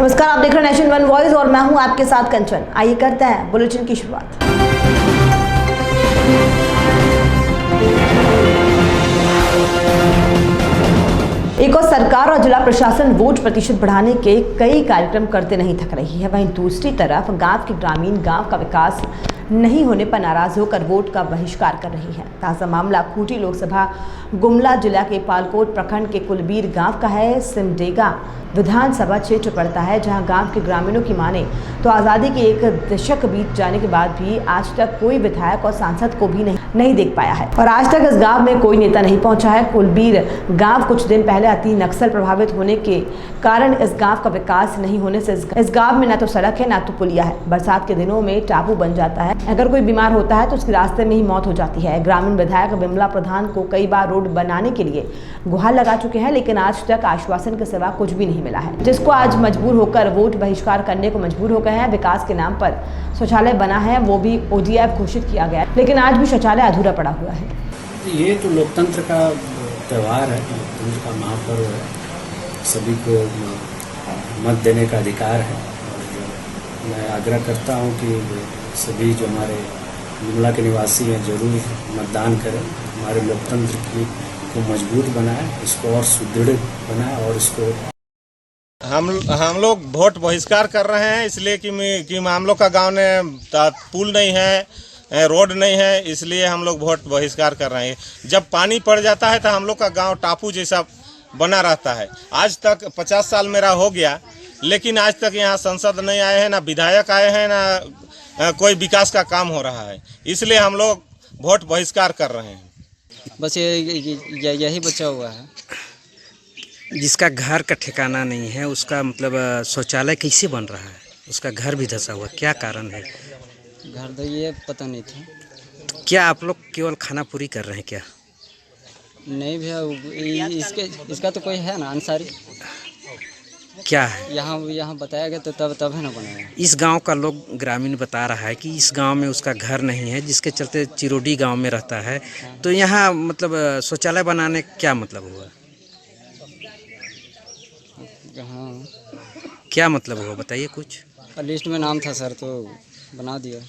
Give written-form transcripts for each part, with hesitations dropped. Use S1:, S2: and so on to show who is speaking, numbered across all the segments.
S1: नमस्कार, आप देख रहे हैं नेशन वन वॉइस और मैं हूं आपके साथ कंचन। आइए करते हैं बुलेटिन की शुरुआत। एक और सरकार और जिला प्रशासन वोट प्रतिशत बढ़ाने के कई कार्यक्रम करते नहीं थक रही है, वहीं दूसरी तरफ गांव के ग्रामीण गांव का विकास नहीं होने पर नाराज होकर वोट का बहिष्कार कर रही है। ताज़ा मामला खूंटी लोकसभा गुमला जिला के पालकोट प्रखंड के कुलबीर गांव का है। सिमडेगा विधानसभा क्षेत्र पड़ता है, जहां गांव के ग्रामीणों की माने तो आज़ादी के एक दशक बीत जाने के बाद भी आज तक कोई विधायक और सांसद को भी नहीं देख पाया है और आज तक इस गांव में कोई नेता नहीं पहुंचा है। कुलबीर गांव कुछ दिन पहले अति नक्सल प्रभावित होने के कारण इस गांव का विकास नहीं होने से इस गांव में न तो सड़क है न तो पुलिया है। बरसात के दिनों में टापू बन जाता है, अगर कोई बीमार होता है तो उसके रास्ते में ही मौत हो जाती है। ग्रामीण विधायक विमला प्रधान को कई बार रोड बनाने के लिए गुहार लगा चुके हैं, लेकिन आज तक आश्वासन के सिवा कुछ भी नहीं मिला है, जिसको आज मजबूर होकर वोट बहिष्कार करने को मजबूर हो गए हैं। विकास के नाम पर शौचालय बना है, वो भी ODF घोषित किया गया है, लेकिन आज भी शौचालय अधूरा पड़ा हुआ है।
S2: ये तो लोकतंत्र का त्यौहार है, लोकतंत्र का महापर्व है, सभी को मत देने का अधिकार है। और मैं आग्रह करता हूँ कि सभी जो हमारे गुमला के निवासी हैं जरूर मतदान करें, हमारे लोकतंत्र को मजबूत बनाए, इसको और सुदृढ़ बनाए और इसको
S3: हम लोग वोट बहिष्कार कर रहे हैं इसलिए कि हम लोग का गांव में पुल नहीं है, रोड नहीं है, इसलिए हम लोग वोट बहिष्कार कर रहे हैं। जब पानी पड़ जाता है तो हम लोग का गांव टापू जैसा बना रहता है। आज तक 50 साल मेरा हो गया, लेकिन आज तक यहाँ सांसद नहीं आए हैं, ना विधायक आए हैं, ना कोई विकास का काम हो रहा है, इसलिए हम लोग वोट बहिष्कार कर रहे हैं।
S4: बस यही बचा हुआ है।
S5: जिसका घर का ठिकाना नहीं है उसका मतलब शौचालय कैसे बन रहा है, उसका घर भी धंसा हुआ, क्या कारण है?
S4: घर तो ये पता नहीं था।
S5: क्या आप लोग केवल खाना पूरी कर रहे हैं क्या?
S4: नहीं भैया, इसका तो कोई है ना अंसारी।
S5: क्या है
S4: यहाँ बताया गया तो तब है ना बनाया।
S5: इस गांव का लोग ग्रामीण बता रहा है कि इस गांव में उसका घर नहीं है, जिसके चलते चिरोडी गांव में रहता है। तो यहाँ मतलब शौचालय बनाने क्या मतलब हुआ?
S4: हाँ,
S5: क्या मतलब हुआ बताइए कुछ।
S4: लिस्ट में नाम था सर, तो बना दिया।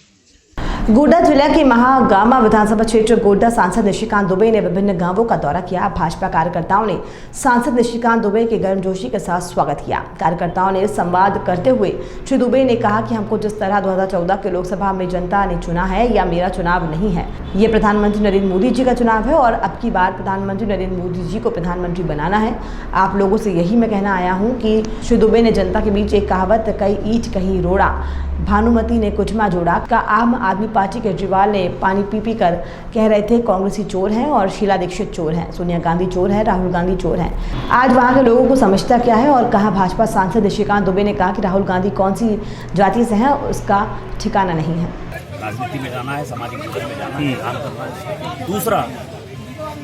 S1: गोड्डा जिला के महागामा विधानसभा क्षेत्र गोड्डा सांसद निशिकांत दुबे ने विभिन्न गांवों का दौरा किया। भाजपा कार्यकर्ताओं ने सांसद निशिकांत दुबे के गर्मजोशी के साथ स्वागत किया। कार्यकर्ताओं ने संवाद करते हुए श्री दुबे ने कहा कि हमको जिस तरह 2014 के लोकसभा में जनता ने चुना है, यह मेरा चुनाव नहीं है, ये प्रधानमंत्री नरेंद्र मोदी जी का चुनाव है और अब की बार प्रधानमंत्री नरेंद्र मोदी जी को प्रधानमंत्री बनाना है। आप लोगों से यही मैं कहना आया हूँ कि श्री दुबे ने जनता के बीच एक कहावत कई ईंट कहीं रोड़ा, भानुमति ने कुचमा जोड़ा का आम आदमी पार्टी केजरीवाल ने पानी पी कर कह रहे थे कांग्रेसी चोर हैं और शीला दीक्षित चोर हैं, सोनिया गांधी चोर हैं, राहुल गांधी चोर हैं। आज वहां के लोगों को समझता क्या है और कहा भाजपा सांसद निशिकांत दुबे ने कहा कि राहुल गांधी कौन सी जाति से हैं उसका ठिकाना नहीं है।
S6: राजनीति में जाना है, सामाजिक जीवन में जाना है, काम करना है। दूसरा,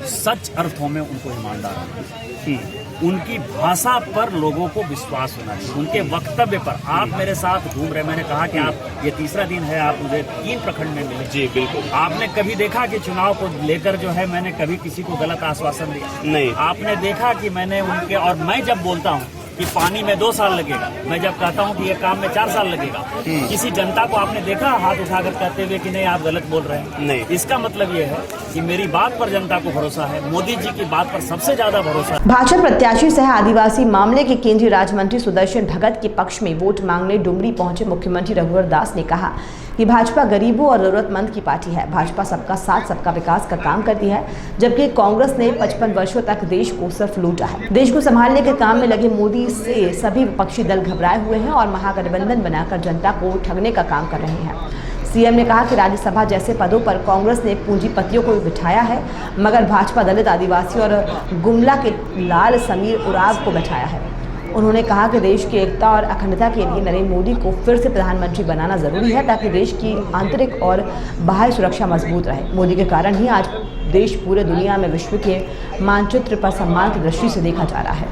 S6: सच अर्थों में उनको ईमानदार होना चाहिए, उनकी भाषा पर लोगों को विश्वास होना चाहिए, उनके वक्तव्य पर। आप मेरे साथ घूम रहे, मैंने कहा कि आप ये तीसरा दिन है, आप मुझे 3 प्रखंड में मिले। जी बिल्कुल। आपने कभी देखा कि चुनाव को लेकर जो है मैंने कभी किसी को गलत आश्वासन दिया? नहीं। आपने देखा कि मैंने उनके, और मैं जब बोलता हूँ कि पानी में 2 साल लगेगा, मैं जब कहता हूँ कि ये काम में 4 साल लगेगा, किसी जनता को आपने देखा हाथ उठाकर कहते हुए कि नहीं आप गलत बोल रहे हैं? नहीं। इसका मतलब ये है कि मेरी बात पर जनता को भरोसा है, मोदी जी की बात पर सबसे ज्यादा भरोसा है।
S1: भाजपा प्रत्याशी सह आदिवासी मामले के केंद्रीय राज्य मंत्री सुदर्शन भगत के पक्ष में वोट मांगने डुमरी पहुंचे मुख्यमंत्री रघुवर दास ने कहा कि भाजपा गरीबों और जरूरतमंद की पार्टी है। भाजपा सबका साथ सबका विकास का काम करती है, जबकि कांग्रेस ने 55 वर्षों तक देश को सिर्फ लूटा है। देश को संभालने के काम में लगे मोदी से सभी विपक्षी दल घबराए हुए हैं और महागठबंधन बनाकर जनता को ठगने का काम कर रहे हैं। सीएम ने कहा कि राज्यसभा जैसे पदों पर कांग्रेस ने पूंजीपतियों को बिठाया है, मगर भाजपा दलित, आदिवासी और गुमला के लाल समीर उराव को बिठाया है। उन्होंने कहा कि देश की एकता और अखंडता के लिए नरेंद्र मोदी को फिर से प्रधानमंत्री बनाना जरूरी है, ताकि देश की आंतरिक और बाह्य सुरक्षा मजबूत रहे। मोदी के कारण ही आज देश पूरे दुनिया में विश्व के मानचित्र पर सम्मान की दृष्टि से देखा जा रहा है।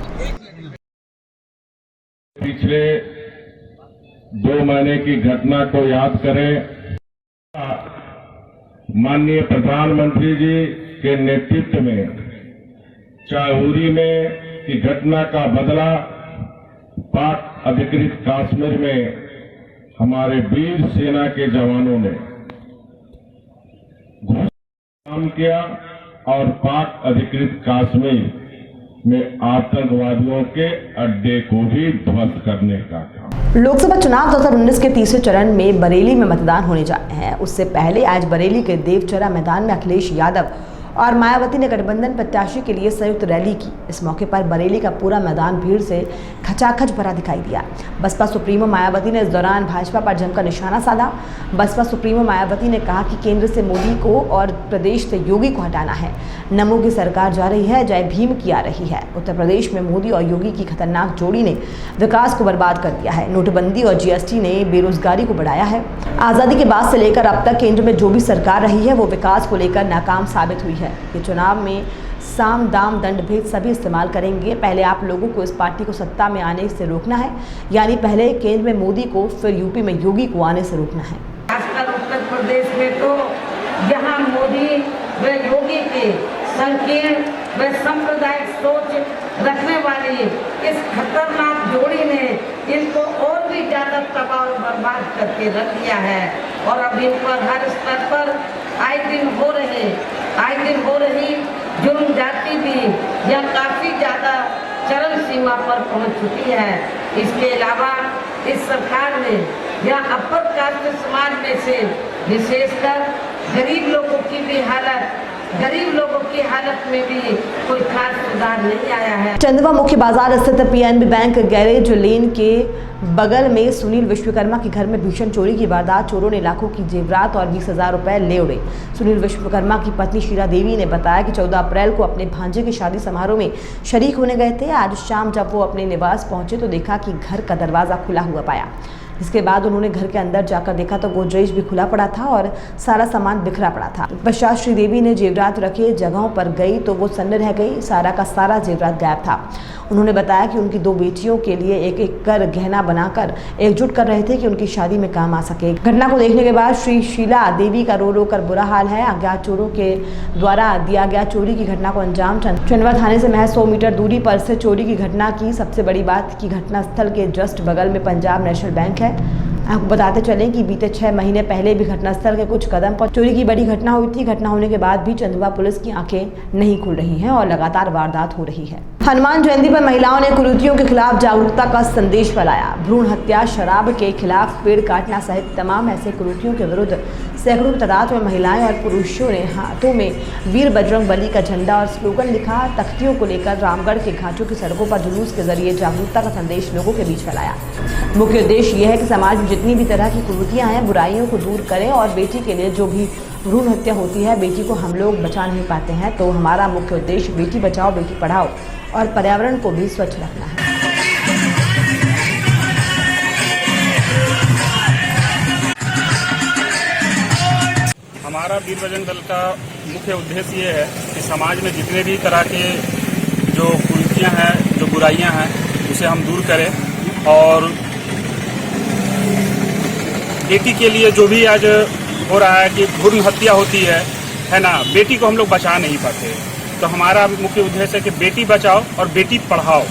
S7: पिछले 2 महीने की घटना को याद करें। माननीय प्रधानमंत्री जी के नेतृत्व में चाहूरी में की घटना का बदला पाक अधिकृत कश्मीर में हमारे वीर सेना के जवानों ने काम किया और पाक अधिकृत कश्मीर में आतंकवादियों के अड्डे को भी ध्वस्त करने का काम।
S1: लोकसभा चुनाव 2019 के तीसरे चरण में बरेली में मतदान होने जा रहे हैं। उससे पहले आज बरेली के देवचरा मैदान में अखिलेश यादव और मायावती ने गठबंधन प्रत्याशी के लिए संयुक्त रैली की। इस मौके पर बरेली का पूरा मैदान भीड़ से खचाखच भरा दिखाई दिया। बसपा सुप्रीमो मायावती ने इस दौरान भाजपा पर जमकर निशाना साधा। बसपा सुप्रीमो मायावती ने कहा कि केंद्र से मोदी को और प्रदेश से योगी को हटाना है। नमो की सरकार जा रही है, जय भीम की आ रही है। उत्तर प्रदेश में मोदी और योगी की खतरनाक जोड़ी ने विकास को बर्बाद कर दिया है। नोटबंदी और जीएसटी ने बेरोजगारी को बढ़ाया है। आज़ादी के बाद से लेकर अब तक केंद्र में जो भी सरकार रही है वो विकास को लेकर नाकाम साबित हुई है। ये चुनाव में साम दाम दंड भेद सभी इस्तेमाल करेंगे। पहले आप लोगों को इस पार्टी को सत्ता में आने से रोकना है, यानी पहले केंद्र में मोदी को, फिर यूपी में योगी को आने से रोकना है।
S8: खासकर उत्तर प्रदेश में तो जहां मोदी व योगी के संकीर्ण व सांप्रदायिक सोच रखने वाली इस खतरनाक जोड़ी ने इनको और भी ज्यादा तबाह और बर्बाद करके रख दिया है। और अब इन पर हर स्तर पर आए दिन हो रही जुर्म जाति भी यह काफी ज्यादा चरम सीमा पर पहुंच चुकी है। इसके अलावा इस सरकार ने यह अपर कास्ट समाज में से विशेषकर गरीब लोगों की हालत में भी कोई खास सुधार नहीं आया है।
S1: चंदवा मुख्य बाजार स्थित पीएनबी बैंक गैरेज लेन के बगल में सुनील विश्वकर्मा के घर में भीषण चोरी की वारदात। चोरों ने लाखों की जेवरात और 20,000 रुपए ले उड़े। सुनील विश्वकर्मा की पत्नी शीला देवी ने बताया कि 14 अप्रैल को अपने भांजे की शादी समारोह में शरीक होने गए थे। आज शाम जब वो अपने निवास पहुंचे तो देखा कि घर का दरवाजा खुला हुआ पाया। इसके बाद उन्होंने घर के अंदर जाकर देखा तो गोदरेज भी खुला पड़ा था और सारा सामान बिखरा पड़ा था। पश्चात श्रीदेवी ने जेवरात रखे जगहों पर गई तो वो सन्न रह गई। सारा का सारा जेवरात गायब था। उन्होंने बताया कि उनकी 2 बेटियों के लिए एक एक कर गहना बनाकर एकजुट कर रहे थे कि उनकी शादी में काम आ सके। घटना को देखने के बाद श्री शीला देवी का रो रो कर बुरा हाल है। अज्ञात चोरों के द्वारा दिया गया चोरी की घटना को अंजाम चंदवा थाने से महज 100 मीटर दूरी पर से चोरी की घटना की। सबसे बड़ी बात की घटना स्थल के जस्ट बगल में पंजाब नेशनल बैंक है। आपको बताते चलें कि बीते 6 महीने पहले भी घटनास्थल के कुछ कदम पर चोरी की बड़ी घटना हुई थी। घटना होने के बाद भी चंदवा पुलिस की आंखें नहीं खुल रही हैं और लगातार वारदात हो रही है। हनुमान जयंती पर महिलाओं ने कुरीतियों के खिलाफ जागरूकता का संदेश फैलाया। भ्रूण हत्या, शराब के खिलाफ पेड़ काटना सहित तमाम ऐसे कुरीतियों के विरुद्ध सैकड़ों की तादाद में महिलाएं और पुरुषों ने हाथों में वीर बजरंग बली का झंडा और स्लोगन लिखा। तख्तियों को लेकर रामगढ़ के घाटों की सड़कों पर जुलूस के जरिए जागरूकता का संदेश लोगों के बीच फैलाया। मुख्य उद्देश्य यह है कि समाज में जितनी भी तरह की कुरीतियां हैं, बुराइयों को दूर करें और बेटी के लिए जो भी भ्रूण हत्या होती है, बेटी को हम लोग बचा नहीं पाते हैं। तो हमारा मुख्य उद्देश्य बेटी बचाओ बेटी पढ़ाओ और पर्यावरण को भी स्वच्छ रखना है।
S6: हमारा वीर बजरंग दल का मुख्य उद्देश्य ये है कि समाज में जितने भी तरह के जो कुरीतियां हैं, जो बुराइयां हैं, उसे हम दूर करें और बेटी के लिए जो भी आज हो रहा है कि भ्रूण हत्या होती है ना, बेटी को हम लोग बचा नहीं पाते। तो हमारा मुख्य उद्देश्य है कि बेटी बचाओ और बेटी पढ़ाओ,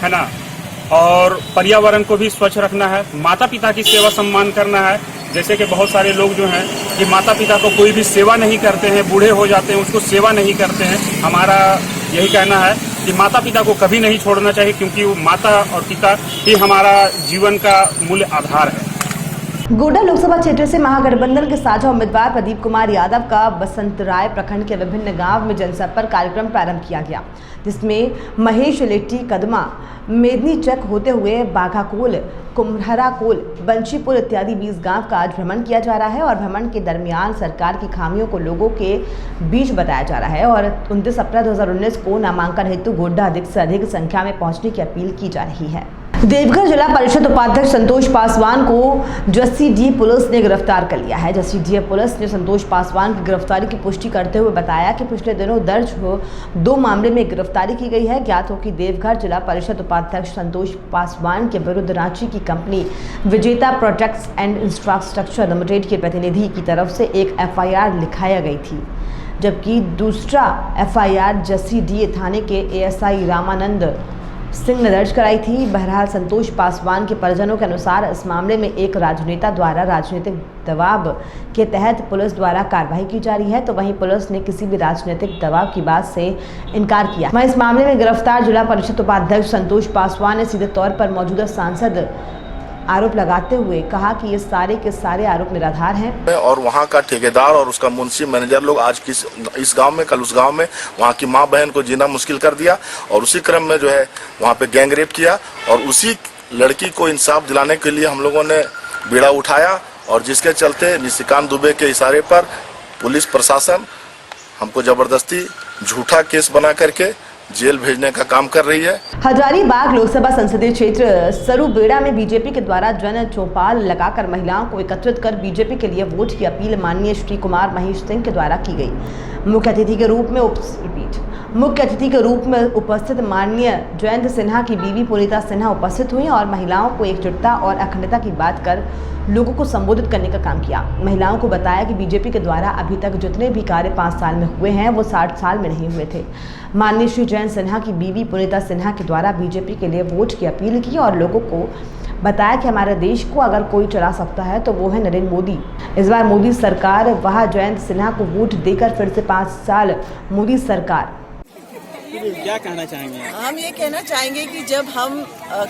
S6: है ना, और पर्यावरण को भी स्वच्छ रखना है। माता पिता की सेवा सम्मान करना है। जैसे कि बहुत सारे लोग जो हैं कि माता पिता को कोई भी सेवा नहीं करते हैं, बूढ़े हो जाते हैं, उसको सेवा नहीं करते हैं। हमारा यही कहना है कि माता पिता को कभी नहीं छोड़ना चाहिए, क्योंकि वो माता और पिता ही हमारा जीवन का मूल आधार है।
S1: गोड्डा लोकसभा क्षेत्र से महागठबंधन के साझा उम्मीदवार प्रदीप कुमार यादव का बसंतराय प्रखंड के विभिन्न गांव में जनसंपर्क कार्यक्रम प्रारंभ किया गया, जिसमें महेश लेट्टी कदमा, मेदनी चक होते हुए बाघाकोल, कुम्हरा कोल, बंशीपुर इत्यादि 20 गांव का आज भ्रमण किया जा रहा है और भ्रमण के दरमियान सरकार की खामियों को लोगों के बीच बताया जा रहा है और 29 अप्रैल 2019 को नामांकन हेतु गोड्डा अधिक से अधिक संख्या में पहुंचने की अपील की जा रही है। देवघर जिला परिषद उपाध्यक्ष संतोष पासवान को जसीडीए पुलिस ने गिरफ्तार कर लिया है। जसीडीए पुलिस ने संतोष पासवान की गिरफ्तारी की पुष्टि करते हुए बताया कि पिछले दिनों दर्ज 2 मामले में गिरफ्तारी की गई है। ज्ञात हो कि देवघर जिला परिषद उपाध्यक्ष संतोष पासवान के विरुद्ध रांची की कंपनी विजेता प्रोजेक्ट्स एंड इंफ्रास्ट्रक्चर लिमिटेड के प्रतिनिधि की तरफ से एक एफआईआर लिखाया गई थी, जबकि दूसरा एफआईआर जसीडीए थाने के एएसआई रामानंद सिंह ने दर्ज कराई थी। बहरहाल संतोष पासवान के परिजनों के अनुसार इस मामले में एक राजनेता द्वारा राजनीतिक दबाव के तहत पुलिस द्वारा कार्रवाई की जा रही है, तो वहीं पुलिस ने किसी भी राजनीतिक दबाव की बात से इनकार किया। वहीं इस मामले में गिरफ्तार जिला परिषद उपाध्यक्ष संतोष पासवान ने सीधे तौर पर मौजूदा सांसद आरोप लगाते हुए कहा कि ये सारे के सारे आरोप निराधार हैं
S9: और वहाँ का ठेकेदार और उसका मुंशी मैनेजर लोग आज इस गांव में, कल उस गांव में वहाँ की माँ बहन को जीना मुश्किल कर दिया और उसी क्रम में जो है वहाँ पे गैंग रेप किया और उसी लड़की को इंसाफ दिलाने के लिए हम लोगों ने बीड़ा उठाया और जिसके चलते निशिकांत दुबे के इशारे पर पुलिस प्रशासन हमको जबरदस्ती झूठा केस बना करके जेल भेजने का काम कर रही है।
S1: हजारीबाग लोकसभा संसदीय क्षेत्र सरूबेड़ा में बीजेपी के द्वारा जन चौपाल लगाकर महिलाओं को एकत्रित कर बीजेपी के लिए वोट की अपील माननीय श्री कुमार महेश सिंह के द्वारा की गई। मुख्य अतिथि के रूप में उपस्थित माननीय जयंत सिन्हा की बीवी पुनीता सिन्हा उपस्थित हुई और महिलाओं को एकजुटता और अखंडता की बात कर लोगों को संबोधित करने का काम किया। महिलाओं को बताया कि बीजेपी के द्वारा अभी तक जितने भी कार्य 5 साल में हुए हैं वो 60 साल में नहीं हुए थे। माननीय श्री जयंत सिन्हा की बीवी पुनीता सिन्हा के द्वारा बीजेपी के लिए वोट की अपील की और लोगों को बताया कि हमारे देश को अगर कोई चला सकता है तो वो है नरेंद्र मोदी। इस बार मोदी सरकार, वह जयंत सिन्हा को वोट देकर फिर से 5 साल मोदी सरकार।
S10: क्या कहना चाहेंगे?
S11: हम ये कहना चाहेंगे कि जब हम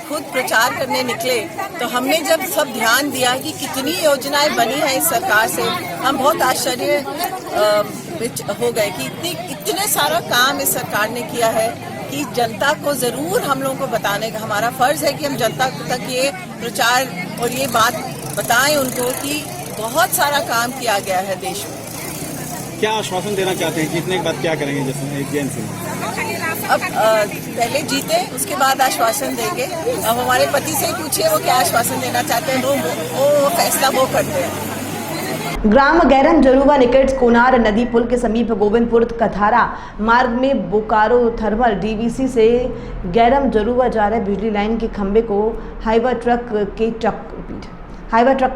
S11: खुद प्रचार करने निकले तो हमने जब सब ध्यान दिया कि कितनी योजनाएं बनी हैं इस सरकार से, हम बहुत आश्चर्य हो गए कि इतने सारा काम इस सरकार ने किया है कि जनता को जरूर हम लोगों को बताने का हमारा फर्ज है कि हम जनता तक ये प्रचार और ये बात बताएं उनको कि बहुत सारा काम किया गया है देश में।
S10: क्या आश्वासन देना चाहते हैं? जीतने के बाद क्या करेंगे? जैसे जयंत सिन्हा
S11: अब पहले जीते उसके बाद आश्वासन देंगे। अब हमारे पति से ही पूछिए वो क्या आश्वासन देना चाहते हैं, वो फैसला वो करते हैं।
S1: ग्राम गैरम जरूवा निकट कोनार नदी पुल के समीप गोविंदपुर कथारा मार्ग में बोकारो थर्मल डीवीसी से गैरम जरूवा जा रहे बिजली लाइन के खंभे को हाईवा ट्रक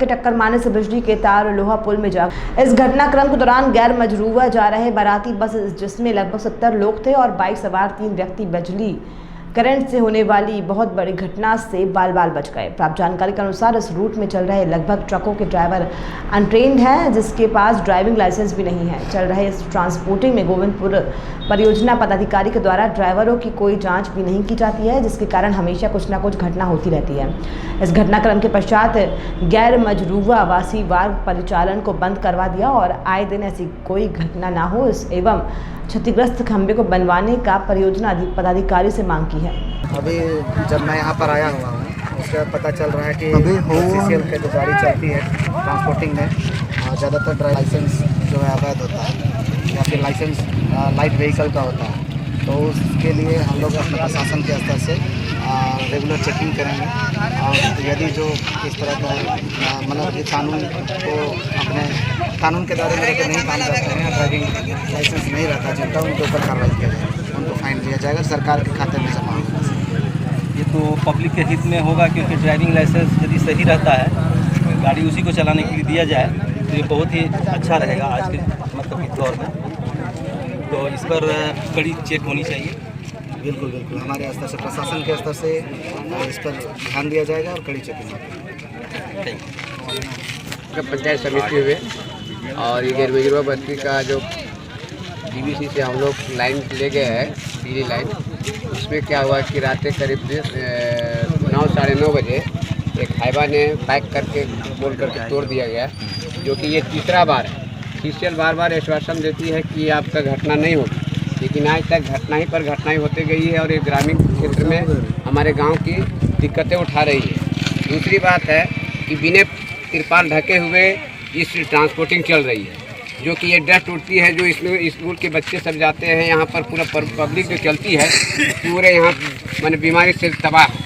S1: के टक्कर मारने से बिजली के तार लोहा पुल में जा। इस घटनाक्रम के दौरान गैर मजरूवा जा रहे बाराती बस जिसमें लगभग 70 लोग थे और बाइक सवार 3 व्यक्ति बिजली करंट से होने वाली बहुत बड़ी घटना से बाल बाल बच गए। प्राप्त जानकारी के अनुसार इस रूट में चल रहे लगभग ट्रकों के ड्राइवर अनट्रेन्ड हैं, जिसके पास ड्राइविंग लाइसेंस भी नहीं है। चल रहे इस ट्रांसपोर्टिंग में गोविंदपुर परियोजना पदाधिकारी के द्वारा ड्राइवरों की कोई जांच भी नहीं की जाती है, जिसके कारण हमेशा कुछ न कुछ घटना होती रहती है। इस घटनाक्रम के पश्चात गैर मजरूवा वासी वार्ग परिचालन को बंद करवा दिया और आए दिन ऐसी कोई घटना ना हो एवं क्षतिग्रस्त खंभे को बनवाने का परियोजना पदाधिकारी से मांग की है।
S12: अभी जब मैं यहाँ पर आया हुआ हूँ उसका पता चल रहा है कि सीसीएल की जो गाड़ी चलती है ट्रांसपोर्टिंग में ज़्यादातर ड्राइविंग लाइसेंस जो है अवैध होता है या फिर लाइसेंस लाइट व्हीकल का होता है, तो उसके लिए हम लोग अपने प्रशासन के स्तर से रेगुलर चेकिंग करेंगे और यदि जो इस तरह का मतलब कानून को अपने कानून के दायरे में रहकर नहीं काम करते हैं, ड्राइविंग लाइसेंस नहीं रहता जिनका, उनके ऊपर कार्रवाई की जाएगी, उनको फाइन दिया जाएगा, सरकार के खाते में जमा होगा।
S13: ये तो पब्लिक के हित में होगा क्योंकि ड्राइविंग लाइसेंस यदि सही रहता है, गाड़ी उसी को चलाने के लिए दिया जाए तो ये बहुत ही अच्छा रहेगा आज के मतलब के दौर में। तो इस पर कड़ी चेक होनी चाहिए।
S12: बिल्कुल बिल्कुल, हमारे स्तर से प्रशासन के स्तर से इस पर ध्यान दिया जाएगा और कड़ी चेकिंग होगी।
S14: पंचायत समिति हुए और ये गैर मजरूवा बस्ती का जो डीवीसी से हम लोग लाइन ले गए हैं बिजली लाइन, उसमें क्या हुआ कि रात करीब 9 साढ़े 9 बजे एक हाईवा ने बाइक करके बोल करके तोड़ दिया गया, जो कि ये तीसरा बार है। सीसीएल बार बार आश्वासन देती है कि आपका घटना नहीं होगी, लेकिन आज तक घटना ही पर घटना ही होते गई है और ये ग्रामीण क्षेत्र में हमारे गांव की दिक्कतें उठा रही है। दूसरी बात है कि बिना तिरपाल ढके हुए इस ट्रांसपोर्टिंग चल रही है, जो कि ये डस्ट उठती है, जो इसमें स्कूल के बच्चे सब जाते हैं यहाँ पर, पूरा पब्लिक जो चलती है पूरे यहाँ माने बीमारी से तबाह है।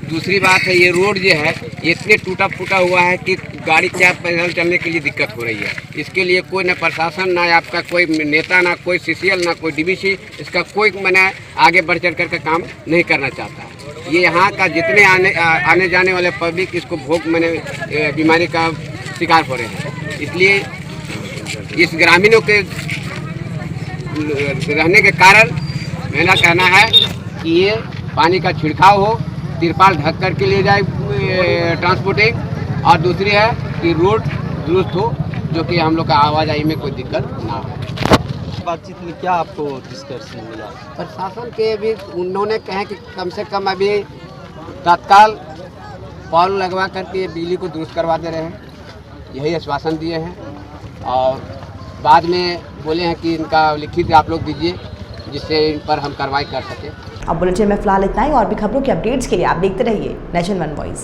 S14: दूसरी बात है ये रोड जो है ये इतने टूटा फूटा हुआ है कि गाड़ी क्या पैदल चलने के लिए दिक्कत हो रही है। इसके लिए कोई ना प्रशासन, ना आपका कोई नेता, ना कोई सीसीएल, ना कोई डीवीसी इसका कोई मैंने आगे बढ़ चढ़ कर काम नहीं करना चाहता। ये यहाँ का जितने आने जाने वाले पब्लिक इसको भोग मैंने बीमारी का शिकार हो रहे हैं। इसलिए इस ग्रामीणों के रहने के कारण मेरा कहना है कि ये पानी का छिड़काव हो, तिरपाल ढक कर के ले जाए ट्रांसपोर्टिंग, और दूसरी है कि रोड दुरुस्त हो, जो कि हम लोग का आवाजाही में कोई दिक्कत ना हो।
S13: बातचीत में क्या आपको डिस्कस मिला?
S14: प्रशासन के भी उन्होंने कहा कि कम से कम अभी तत्काल पॉल लगवा करके बिजली को दुरुस्त करवा दे रहे हैं, यही आश्वासन दिए हैं। और बाद में बोले हैं कि इनका लिखित आप लोग दीजिए, जिससे इन पर हम कार्रवाई कर सकें।
S1: अब बुलेटिन में फिलहाल इतना ही, और भी खबरों के अपडेट्स के लिए आप देखते रहिए नेशन वन वॉइस।